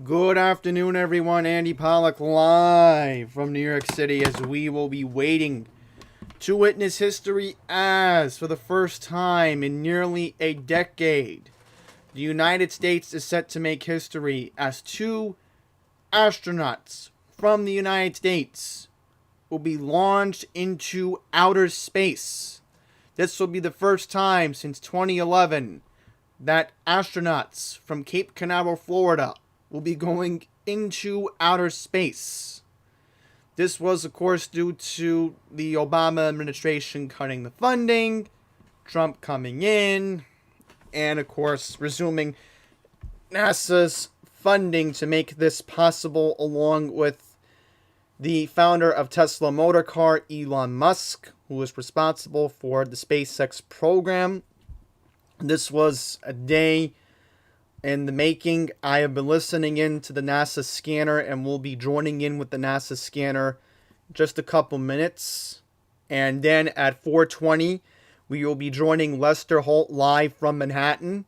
Good afternoon, everyone. Andy Pollack live from New York City as we will be waiting to witness history as, for the first time in nearly a decade, the United States is set to make history as two astronauts from the United States will be launched into outer space. This will be the first time since 2011 that astronauts from Cape Canaveral, Florida will be going into outer space. This was, of course, due to the Obama administration cutting the funding, Trump coming in, and, of course, resuming NASA's funding to make this possible, along with the founder of Tesla Motor Car, Elon Musk, who was responsible for the Space X program. This was a day in the making. I have been listening in to the NASA scanner and will be joining in with the NASA scanner just a couple minutes. And then at 4:20, we will be joining Lester Holt live from Manhattan.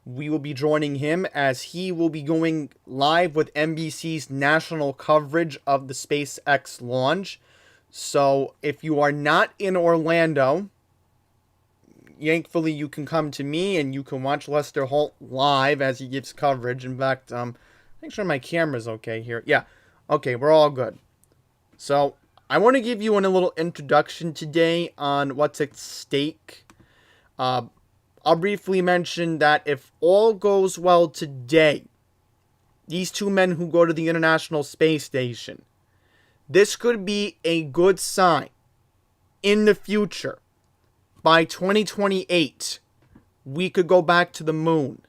We will be joining him as he will be going live with NBC's national coverage of the SpaceX launch. So if you are not in Orlando, thankfully you can come to me and you can watch Lester Holt live as he gives coverage. In fact, make sure my camera's okay here. Yeah, okay, we're all good. So I want to give you a little introduction today on what's at stake. I'll briefly mention that if all goes well today, these two men who go to the International Space Station, this could be a good sign in the future. By 2028, we could go back to the moon.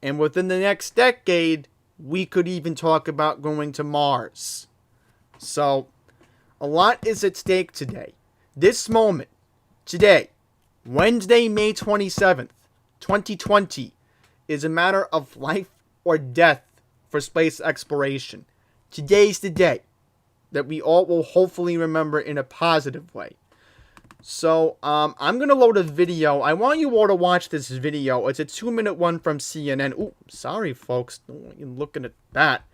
And within the next decade, we could even talk about going to Mars. So, a lot is at stake today. This moment, today, Wednesday, May 27th, 2020, is a matter of life or death for space exploration. Today's the day that we all will hopefully remember in a positive way. So, I'm going to load a video. I want you all to watch this video. It's a 2-minute one from CNN. Ooh, sorry, folks. You're looking at that.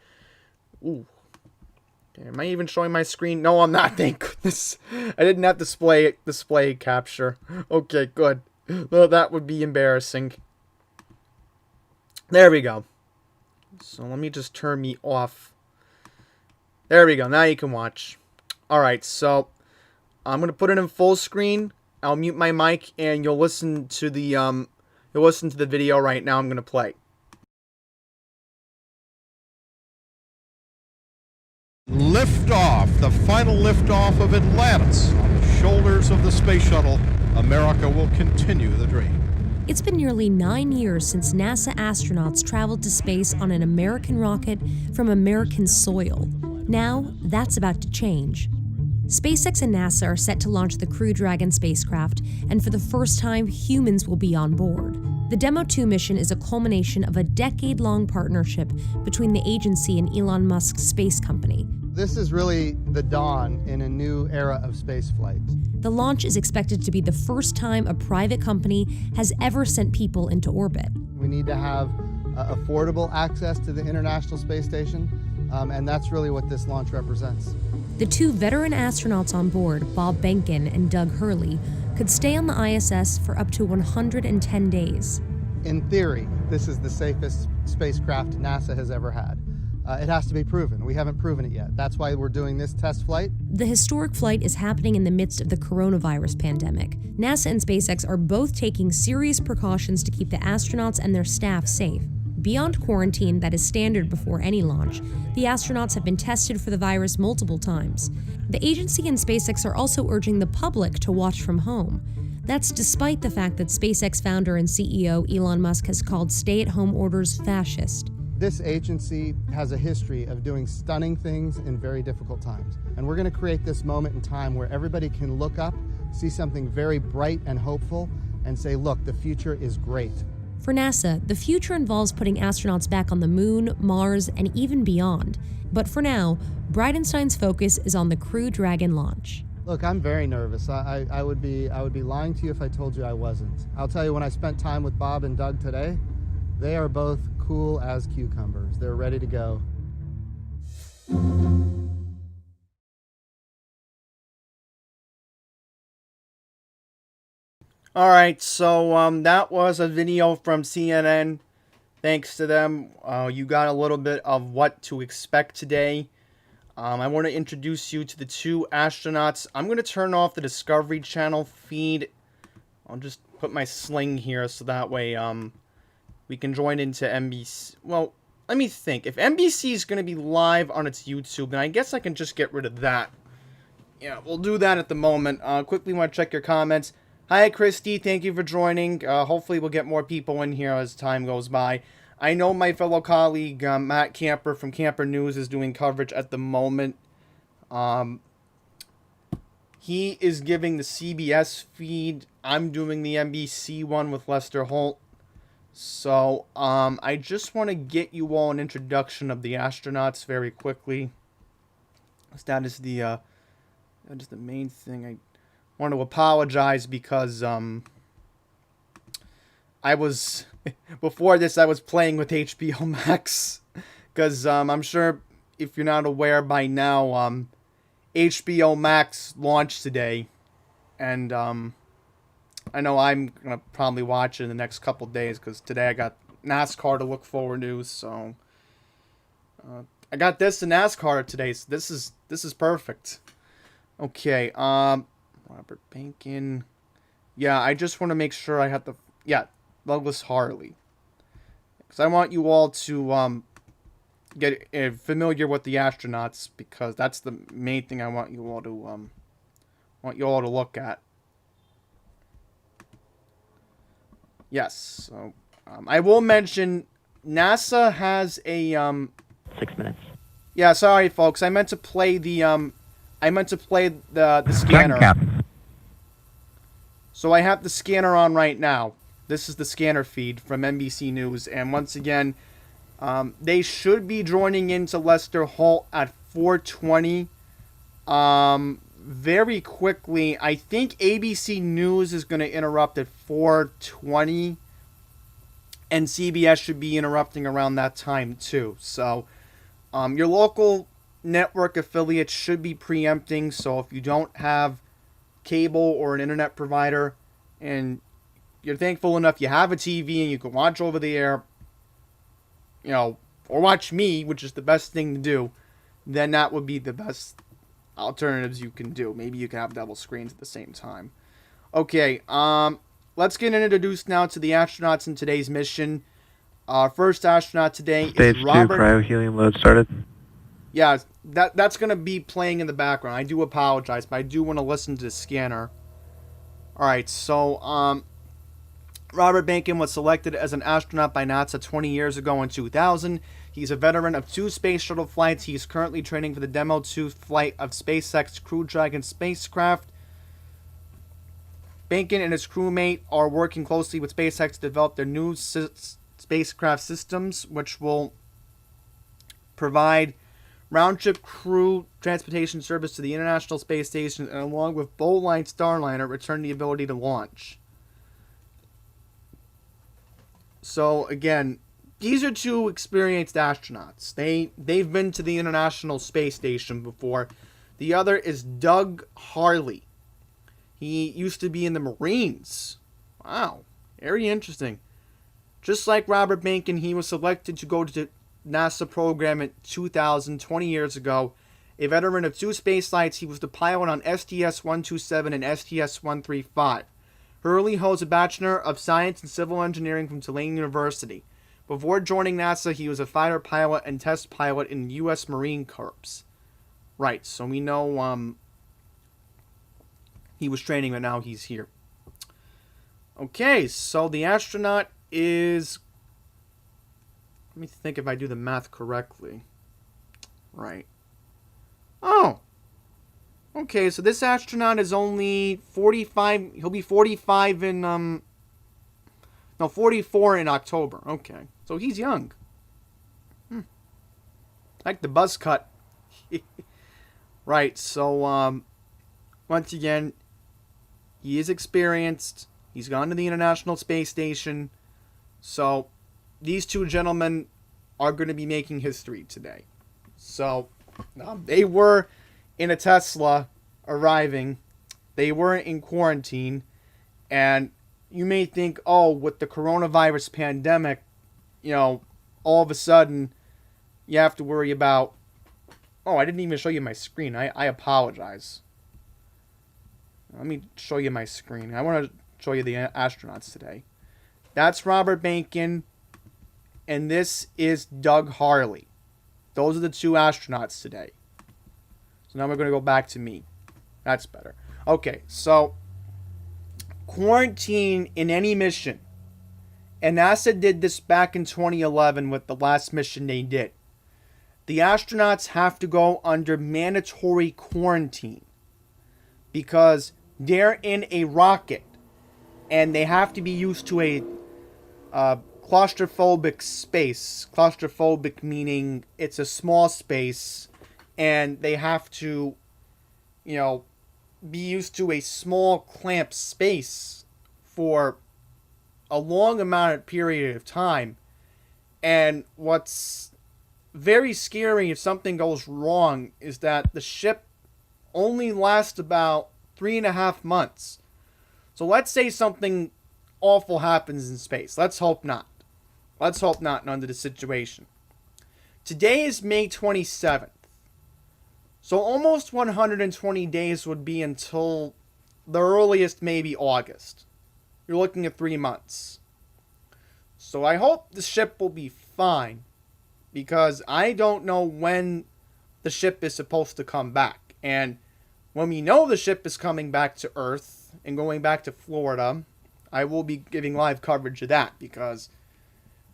Ooh. Okay, am I even showing my screen? No, I'm not. Thank goodness. I didn't have display capture. Okay, good. Well, that would be embarrassing. There we go. So, let me just turn me off. There we go. Now you can watch. Alright, so I'm going to put it in full screen. I'll mute my mic and you'll listen to the video right now I'm going to play. Liftoff, the final liftoff of Atlantis on the shoulders of the space shuttle. America will continue the dream. It's been nearly 9 years since NASA astronauts traveled to space on an American rocket from American soil. Now, that's about to change. SpaceX and NASA are set to launch the Crew Dragon spacecraft, and for the first time, humans will be on board. The Demo 2 mission is a culmination of a decade-long partnership between the agency and Elon Musk's space company. This is really the dawn in a new era of spaceflight. The launch is expected to be the first time a private company has ever sent people into orbit. We need to have affordable access to the International Space Station, and that's really what this launch represents. The two veteran astronauts on board, Bob Behnken and Doug Hurley, could stay on the ISS for up to 110 days. In theory, this is the safest spacecraft NASA has ever had. It has to be proven. We haven't proven it yet. That's why we're doing this test flight. The historic flight is happening in the midst of the coronavirus pandemic. NASA and SpaceX are both taking serious precautions to keep the astronauts and their staff safe. Beyond quarantine that is standard before any launch, the astronauts have been tested for the virus multiple times. The agency and SpaceX are also urging the public to watch from home. That's despite the fact that SpaceX founder and CEO Elon Musk has called stay-at-home orders fascist. This agency has a history of doing stunning things in very difficult times. And we're going to create this moment in time where everybody can look up, see something very bright and hopeful, and say, look, the future is great. For NASA, the future involves putting astronauts back on the moon, Mars, and even beyond. But for now, Bridenstine's focus is on the Crew Dragon launch. Look, I'm very nervous. I would be lying to you if I told you I wasn't. I'll tell you, when I spent time with Bob and Doug today, they are both cool as cucumbers. They're ready to go. Alright, so that was a video from CNN. Thanks to them, you got a little bit of what to expect today. I want to introduce you to the two astronauts. I'm going to turn off the Discovery Channel feed. I'll just put my sling here so that way we can join into NBC. Well, let me think. If NBC is going to be live on its YouTube, then I guess I can just get rid of that. Yeah, we'll do that at the moment. Quickly want to check your comments. Hi, Christy. Thank you for joining. Hopefully we'll get more people in here as time goes by. I know my fellow colleague, Matt Camper from Camper News, is doing coverage at the moment. He is giving the CBS feed. I'm doing the NBC one with Lester Holt. So, I just want to get you all an introduction of the astronauts very quickly. That is the main thing. I want to apologize because, before this, I was playing with HBO Max. Because, I'm sure if you're not aware by now, HBO Max launched today. And, I know I'm going to probably watch it in the next couple days. Because today I got NASCAR to look forward to. So, I got this in NASCAR today. So this is perfect. Okay, Robert Bacon. Yeah, I just want to make sure I have the... Yeah, Douglas Harley. Because I want you all to get familiar with the astronauts, because that's the main thing I want you all to look at. Yes. So I will mention NASA has a 6 minutes. Yeah, sorry folks. I meant to play the scanner. So I have the scanner on right now. This is the scanner feed from NBC News. And once again, they should be joining into Lester Holt at 4:20. Very quickly, I think ABC News is going to interrupt at 4:20. And CBS should be interrupting around that time too. So, your local network affiliates should be preempting. So if you don't have cable or an internet provider, and you're thankful enough you have a TV and you can watch over the air, or watch me, which is the best thing to do, then that would be the best alternatives you can do. Maybe you can have double screens at the same time. Okay, let's get introduced now to the astronauts in today's mission. Our first astronaut today Stage is Robert. 2 cryo-helium load started. Yeah, that's going to be playing in the background. I do apologize, but I do want to listen to the scanner. Alright, so, Robert Bacon was selected as an astronaut by NASA 20 years ago in 2000. He's a veteran of 2 space shuttle flights. He's currently training for the Demo 2 flight of SpaceX Crew Dragon spacecraft. Bacon and his crewmate are working closely with SpaceX to develop their new spacecraft systems, which will provide round-trip crew transportation service to the International Space Station, and along with Bow-Line Starliner, return the ability to launch. So, again, these are 2 experienced astronauts. They've been to the International Space Station before. The other is Doug Harley. He used to be in the Marines. Wow, very interesting. Just like Robert Bacon, he was selected to go to NASA program in 2000, 20 years ago. A veteran of 2 space flights, he was the pilot on STS-127 and STS-135. Hurley holds a Bachelor of Science in Civil Engineering from Tulane University. Before joining NASA, he was a fighter pilot and test pilot in the U.S. Marine Corps. Right, so we know he was training, but now he's here. Okay, so the astronaut is... Let me think if I do the math correctly. Right. Oh. Okay, so this astronaut is only 45. He'll be 45 in, no, 44 in October. Okay. So he's young. Like the buzz cut. Right, so, once again, he is experienced. He's gone to the International Space Station. So, these two gentlemen are going to be making history today. So, they were in a Tesla arriving. They weren't in quarantine. And you may think, oh, with the coronavirus pandemic, all of a sudden, you have to worry about... Oh, I didn't even show you my screen. I apologize. Let me show you my screen. I want to show you the astronauts today. That's Robert Bacon, and this is Doug Harley. Those are the two astronauts today. So now we're going to go back to me. That's better. Okay, so quarantine in any mission. And NASA did this back in 2011 with the last mission they did. The astronauts have to go under mandatory quarantine because they're in a rocket and they have to be used to a claustrophobic space. Claustrophobic meaning it's a small space and they have to, be used to a small clamped space for a long amount of period of time. And what's very scary if something goes wrong is that the ship only lasts about 3.5 months. So let's say something awful happens in space. Let's hope not. Let's hope not under the situation. Today is May 27th. So almost 120 days would be until the earliest maybe August. You're looking at 3 months. So I hope the ship will be fine, because I don't know when the ship is supposed to come back. And when we know the ship is coming back to Earth and going back to Florida, I will be giving live coverage of that, because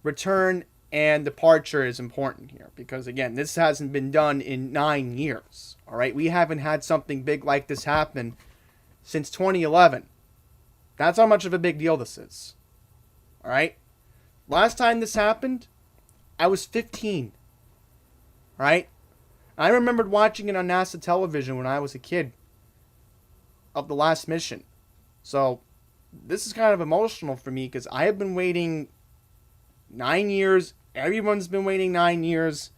return and departure is important here. Because again, this hasn't been done in 9 years. All right, we haven't had something big like this happen since 2011. That's how much of a big deal this is. All right, last time this happened, I was 15. All right, I remembered watching it on NASA television when I was a kid of the last mission. So this is kind of emotional for me because I have been waiting 9 years. Everyone's been waiting 9 years.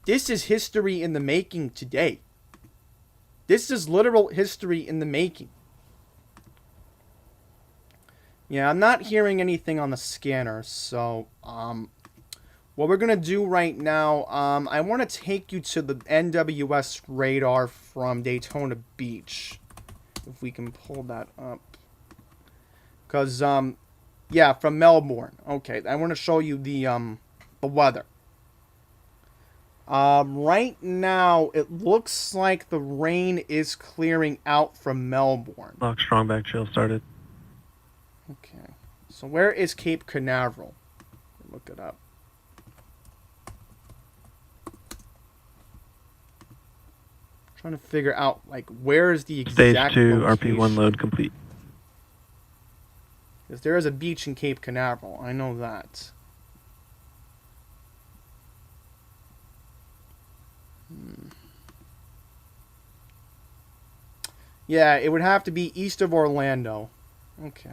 This is history in the making today. This is literal history in the making. Yeah, I'm not hearing anything on the scanner. So, what we're going to do right now, I want to take you to the NWS radar from Daytona Beach. If we can pull that up. Because, yeah, from Melbourne. Okay, I want to show you the weather. Right now, it looks like the rain is clearing out from Melbourne. Lock strong back chill started. Okay, so where is Cape Canaveral? Look it up. Trying to figure out, like, where is the exact Stage 2 location? RP1 load complete. Because there is a beach in Cape Canaveral. I know that. Yeah, it would have to be east of Orlando. Okay.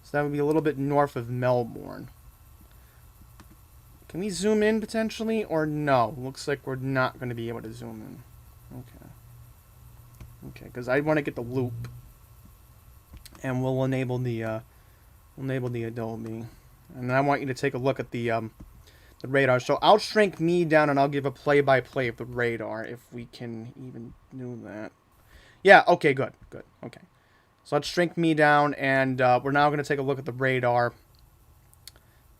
So that would be a little bit north of Melbourne. Can we zoom in potentially? Or no? Looks like we're not going to be able to zoom in. Okay. Okay, because I want to get the loop. And we'll enable the Adobe. And then I want you to take a look at the radar. So I'll shrink me down and I'll give a play-by-play of the radar if we can even do that. Yeah, okay, good. Okay. So let's shrink me down and we're now going to take a look at the radar.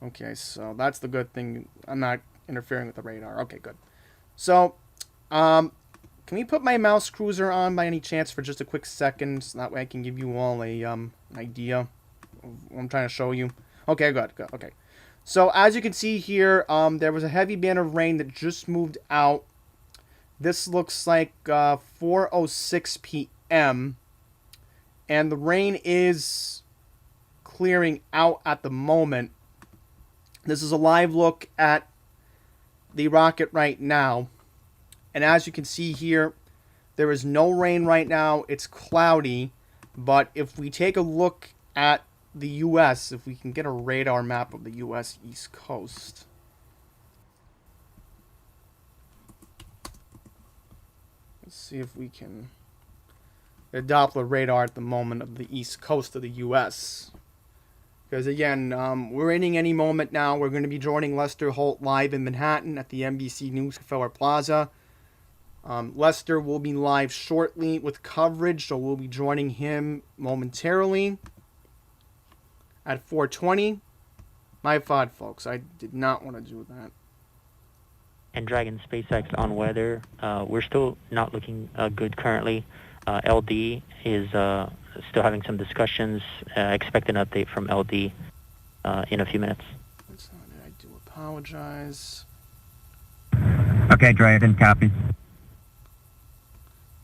Okay, so that's the good thing. I'm not interfering with the radar. Okay, good. So, can we put my mouse cruiser on by any chance for just a quick second? So that way I can give you all a idea of what I'm trying to show you. Okay, good. Okay. So, as you can see here, there was a heavy band of rain that just moved out. This looks like 4:06 p.m. And the rain is clearing out at the moment. This is a live look at the rocket right now. And as you can see here, there is no rain right now. It's cloudy. But if we take a look at the U.S., if we can get a radar map of the U.S. East Coast. Let's see if we can get a Doppler radar at the moment of the East Coast of the U.S. Because, again, we're ending any moment now. We're going to be joining Lester Holt live in Manhattan at the NBC News Rockefeller Plaza. Lester will be live shortly with coverage, so we'll be joining him momentarily at 4:20. My fault, folks. I did not want to do that. And Dragon SpaceX on weather. We're still not looking good currently. LD is still having some discussions. Expect an update from LD in a few minutes. That's not it. I do apologize. Okay, Dragon, copy.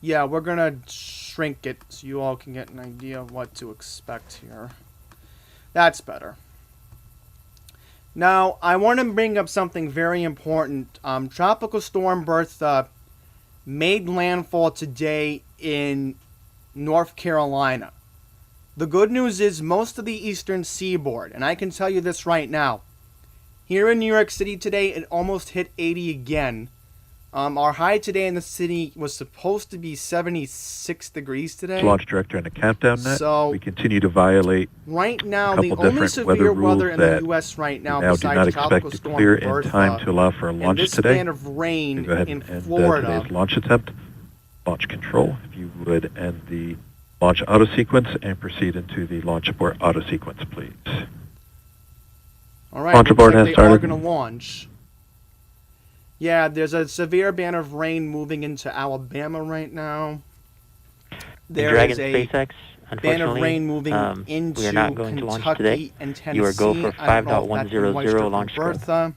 Yeah, we're going to shrink it so you all can get an idea of what to expect here. That's better. Now, I want to bring up something very important. Tropical Storm Bertha made landfall today in North Carolina. The good news is most of the eastern seaboard, and I can tell you this right now. Here in New York City today, it almost hit 80 again. Our high today in the city was supposed to be 76 degrees today. Launch director and a countdown net. So we continue to violate right now, a the couple only different severe weather in the that U.S. right now, we now do besides not Tropical expect to Storm clear in Bertha, time to allow for a and launch this today. band of rain Go ahead in and Florida. today's launch attempt, launch control, if you would, and the launch auto sequence and proceed into the launch abort auto sequence, please. All right, Launch looks abort like has they started. are going to launch. Yeah, there's a severe band of rain moving into Alabama right now. There Dragon is a SpaceX, band of unfortunately, rain moving into we are not going to launch Kentucky today. and Tennessee. You are go for I don't know if that's the 5.100 moisture from launch script. Bertha.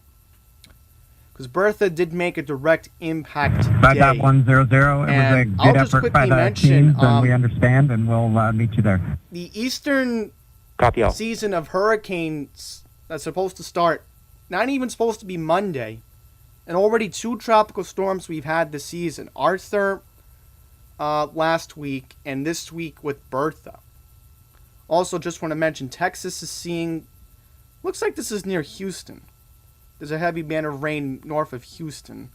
Because Bertha did make a direct impact today. 5.100. It was a And I'll good just effort by quickly the mention, teams, and we understand, and we'll meet you there. The eastern Copy all. season of hurricanes that's supposed to start, not even supposed to be Monday, and already 2 tropical storms we've had this season. Arthur last week, and this week with Bertha. Also, just want to mention, Texas is seeing, looks like this is near Houston. There's a heavy band of rain north of Houston.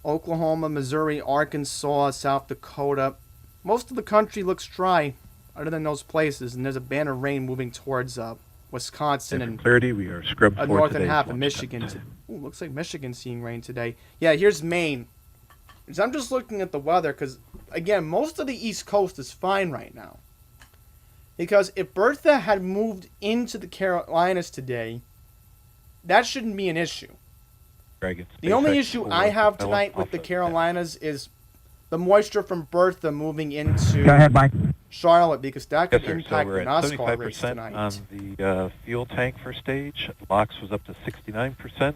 Oklahoma, Missouri, Arkansas, South Dakota. Most of the country looks dry, other than those places, and there's a band of rain moving towards Wisconsin and clarity, we are scrubbed for northern today's half of launch Michigan. attempt. Ooh, looks like Michigan's seeing rain today. Yeah, here's Maine. So I'm just looking at the weather because, again, most of the East Coast is fine right now. Because if Bertha had moved into the Carolinas today, that shouldn't be an issue. Dragon The only SpaceX issue will I have propel tonight with off the of Carolinas is the moisture from Bertha moving into Go ahead, Mike. Charlotte, because that could Yes, sir. So impact the we're at NASCAR race 75% tonight. on the fuel tank first stage. LOX was up to 69%.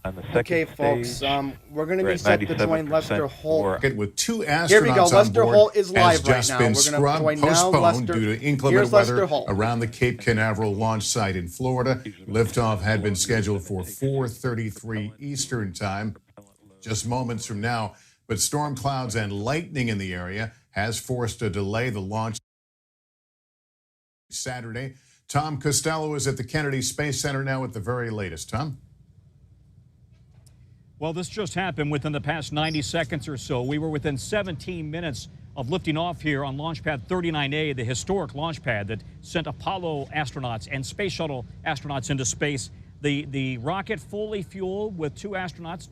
On the second Okay, folks, stage, we're going to we're be at set to join 97% Lester Holt. for With 2 astronauts Here we go. on Lester board Holt is live has just right now. been We're gonna scrubbed, join now, postponed Lester. due to inclement Here's Lester weather Holt. around the Cape Canaveral launch site in Florida. Liftoff had been scheduled for 4:33 Eastern Time, just moments from now. But storm clouds and lightning in the area has forced a delay the launch Saturday. Tom Costello is at the Kennedy Space Center now with the very latest. Tom? Well, this just happened within the past 90 seconds or so. We were within 17 minutes of lifting off here on Launch Pad 39A, the historic launch pad that sent Apollo astronauts and Space Shuttle astronauts into space. The rocket fully fueled with 2 astronauts,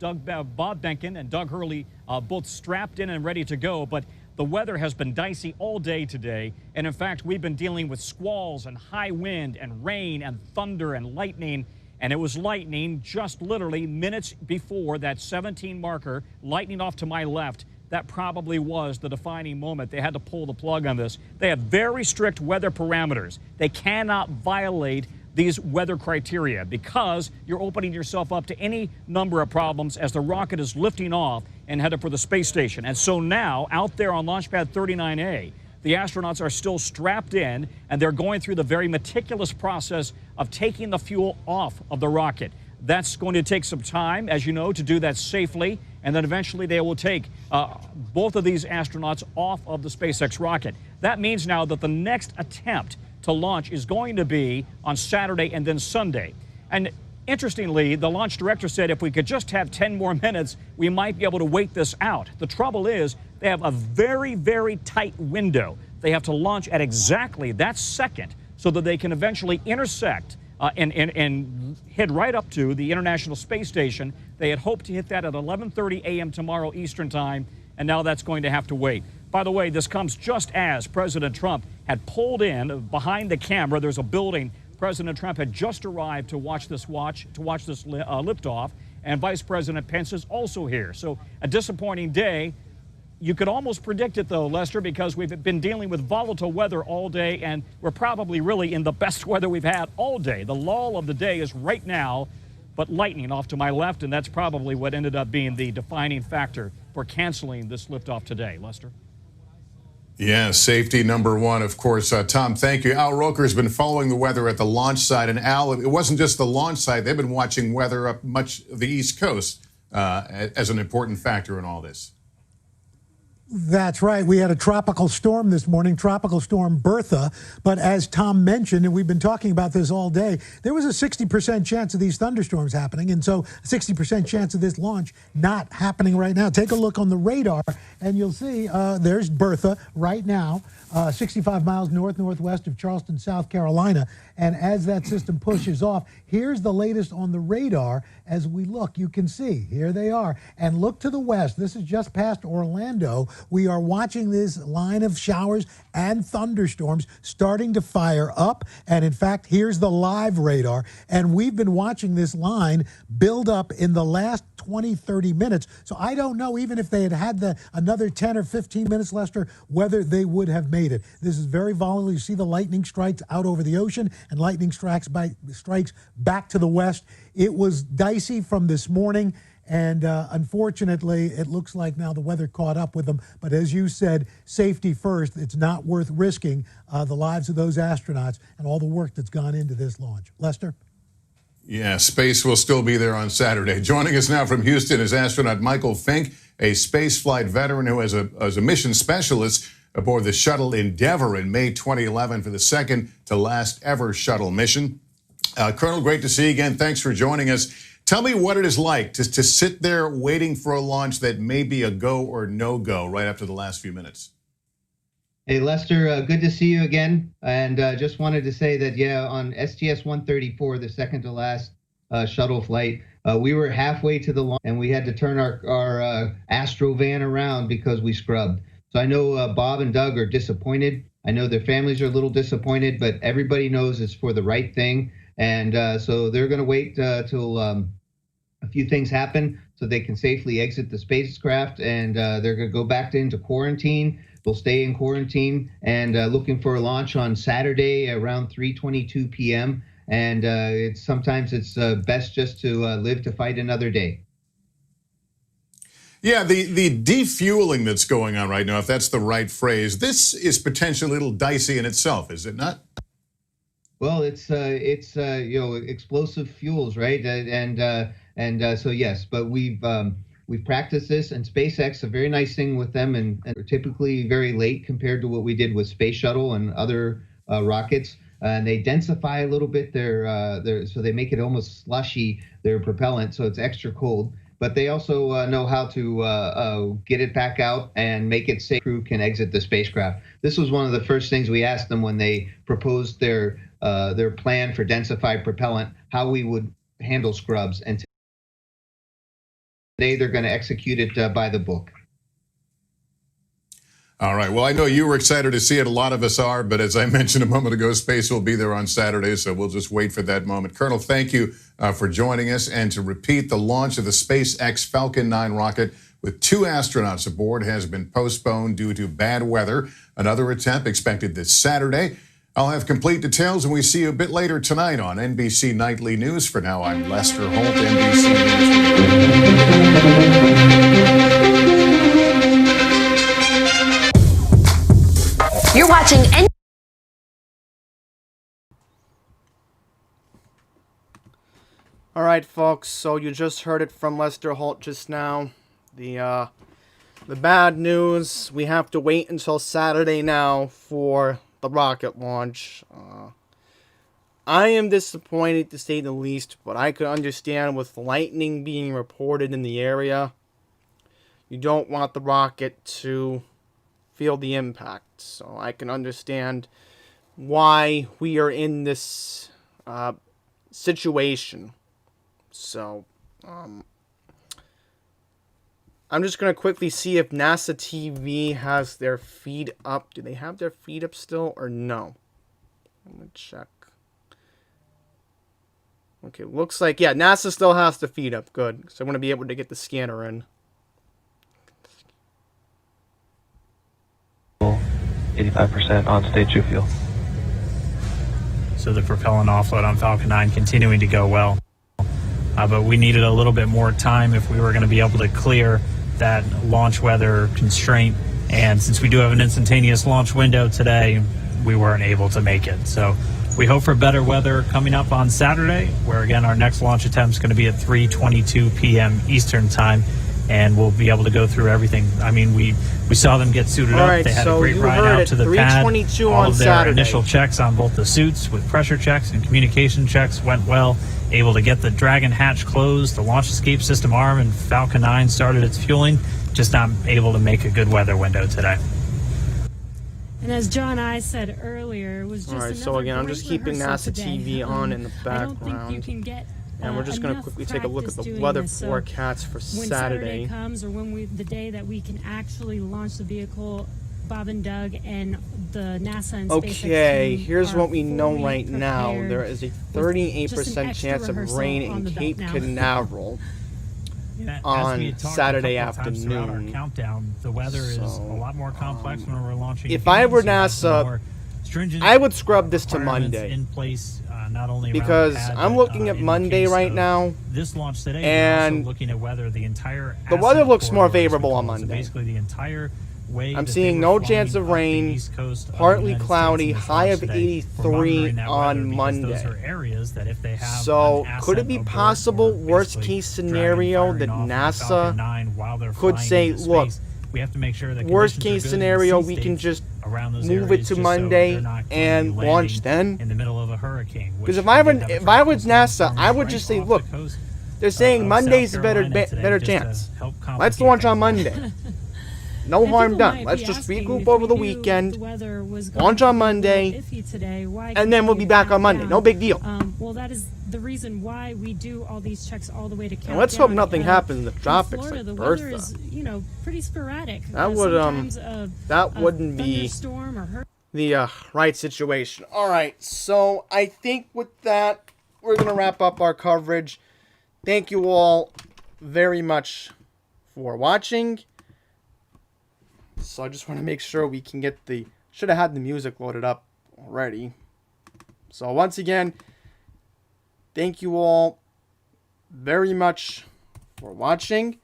Bob Behnken and Doug Hurley, both strapped in and ready to go. But the weather has been dicey all day today. And in fact, we've been dealing with squalls and high wind and rain and thunder and lightning. And it was lightning just literally minutes before that 17 marker, lightning off to my left. That probably was the defining moment. They had to pull the plug on this. They have very strict weather parameters. They cannot violate these weather criteria because you're opening yourself up to any number of problems as the rocket is lifting off and headed for the space station. And so now, out there on Launch Pad 39A, the astronauts are still strapped in, and they're going through the very meticulous process of taking the fuel off of the rocket. That's going to take some time, as you know, to do that safely, and then eventually they will take both of these astronauts off of the SpaceX rocket. That means now that the next attempt to launch is going to be on Saturday and then Sunday. And interestingly, the launch director said if we could just have 10 more minutes, we might be able to wait this out. The trouble is they have a very, very tight window. They have to launch at exactly that second so that they can eventually intersect and head right up to the International Space Station. They had hoped to hit that at 11:30 a.m. tomorrow Eastern Time, and now that's going to have to wait. By the way, this comes just as President Trump had pulled in behind the camera. There's a building. President Trump had just arrived to watch this liftoff, and Vice President Pence is also here. So a disappointing day. You could almost predict it, though, Lester, because we've been dealing with volatile weather all day, and we're probably really in the best weather we've had all day. The lull of the day is right now, but lightning off to my left, and that's probably what ended up being the defining factor for canceling this liftoff today. Lester? Yeah, safety number one, of course. Tom, thank you. Al Roker's been following the weather at the launch site. And Al, it wasn't just the launch site. They've been watching weather up much of the East Coast as an important factor in all this. That's right. We had a tropical storm this morning, Tropical Storm Bertha. But as Tom mentioned, and we've been talking about this all day, there was a 60% chance of these thunderstorms happening. And so a 60% chance of this launch not happening right now. Take a look on the radar and you'll see there's Bertha right now, 65 miles northwest of Charleston, South Carolina. And as that system pushes off, here's the latest on the radar. As we look, you can see, here they are. And look to the west. This is just past Orlando. We are watching this line of showers and thunderstorms starting to fire up. And in fact, here's the live radar. And we've been watching this line build up in the last 20, 30 minutes. So I don't know, even if they had another 10 or 15 minutes, Lester, whether they would have made it. This is very volatile. You see the lightning strikes out over the ocean and lightning strikes back to the west. It was dicey from this morning. And unfortunately, it looks like now the weather caught up with them. But as you said, safety first. It's not worth risking the lives of those astronauts and all the work that's gone into this launch. Lester? Yeah, space will still be there on Saturday. Joining us now from Houston is astronaut Michael Fink, a spaceflight veteran who was a mission specialist aboard the shuttle Endeavour in May 2011 for the second to last ever shuttle mission. Colonel, great to see you again. Thanks for joining us. Tell me what it is like to sit there waiting for a launch that may be a go or no-go right after the last few minutes. Hey, Lester, good to see you again. And just wanted to say that, yeah, on STS-134, the second to last shuttle flight, we were halfway to the launch and we had to turn our Astro van around because we scrubbed. So I know Bob and Doug are disappointed. I know their families are a little disappointed, but everybody knows it's for the right thing. And so they're going to wait till a few things happen so they can safely exit the spacecraft, and they're going to go back into quarantine. They'll stay in quarantine and looking for a launch on Saturday around 3:22 p.m. And sometimes it's best just to live to fight another day. Yeah, the defueling that's going on right now, if that's the right phrase, this is potentially a little dicey in itself, is it not? Well, it's explosive fuels, right? And so yes, but we've practiced this, and SpaceX, a very nice thing with them, and we're typically very late compared to what we did with Space Shuttle and other rockets. And they densify a little bit so they make it almost slushy, their propellant, so it's extra cold. But they also know how to get it back out and make it safe. Crew can exit the spacecraft. This was one of the first things we asked them when they proposed their plan for densified propellant, how we would handle scrubs. And today they're going to execute it by the book. All right. Well, I know you were excited to see it. A lot of us are. But as I mentioned a moment ago, space will be there on Saturday. So we'll just wait for that moment. Colonel, thank you for joining us. And to repeat, the launch of the Space X Falcon 9 rocket with 2 astronauts aboard has been postponed due to bad weather. Another attempt expected this Saturday. I'll have complete details, and we see you a bit later tonight on NBC Nightly News. For now, I'm Lester Holt, NBC News. You're watching All right, folks, so you just heard it from Lester Holt just now. The bad news, we have to wait until Saturday now for the rocket launch. I am disappointed to say the least, but I could understand with lightning being reported in the area, you don't want the rocket to feel the impact. So I can understand why we are in this situation. So I'm just going to quickly see if NASA TV has their feed up. Do they have their feed up still or no? I'm going to check. Okay, looks like, yeah, NASA still has the feed up. Good. So I'm going to be able to get the scanner in. 85% on stage 2 fuel. So the propellant offload on Falcon 9 continuing to go well. But we needed a little bit more time if we were going to be able to clear that launch weather constraint. And since we do have an instantaneous launch window today, we weren't able to make it. So we hope for better weather coming up on Saturday, where again our next launch attempt is going to be at 3:22 p.m. Eastern time. And we'll be able to go through everything. I mean, we saw them get suited up. Right, they had so a great you ride heard out it, to the pad. 3:22 All on of their Saturday. initial checks on both the suits with pressure checks and communication checks went well. Able to get the Dragon hatch closed, the launch escape system arm, and Falcon 9 started its fueling. Just not able to make a good weather window today. And as John I said earlier, it was just Alright, so again, I'm just keeping NASA TV on in the background. I don't think you can get and we're just going to quickly take a look at the weather forecast for when Saturday. Comes, or when the day that we can actually launch the vehicle, Bob and Doug and the NASA and SpaceX Okay, team here's are what we know fully right now. prepared There is a with 38% just an extra chance of rehearsal rain on in the belt Cape now. Canaveral on Saturday afternoon. Countdown, the weather is a lot more complex when we're launching. If I were NASA, I would scrub this to Monday. In place, not only because pad, I'm looking at Monday right now. This launch today, and looking at weather, the entire weather looks more favorable on Monday. So basically, the entire way I'm seeing no chance of rain, partly cloudy, high of 83 on Monday. Those are areas that if they have so could it be possible, worst case scenario, that NASA could say, look, we have to make sure that worst case scenario, we can just move it to Monday and launch then? In the middle of a hurricane. Because if I was NASA, I would just say, look, they're saying Monday's a better chance. Let's launch on Monday. No harm done. Let's just regroup over the weekend, launch on Monday, and then we'll be back on Monday. No big deal. Well, that is the reason why we do all these checks all the way to countdown. And let's hope nothing happens in the tropics Florida, like the Bertha. weather is, pretty sporadic. That wouldn't be the right situation. All right, so I think with that, we're gonna wrap up our coverage. Thank you all very much for watching. So I just want to make sure we can get should have had the music loaded up already. So once again, thank you all very much for watching.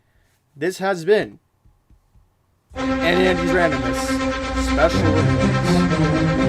This has been an Andy's Randomness Special Reports.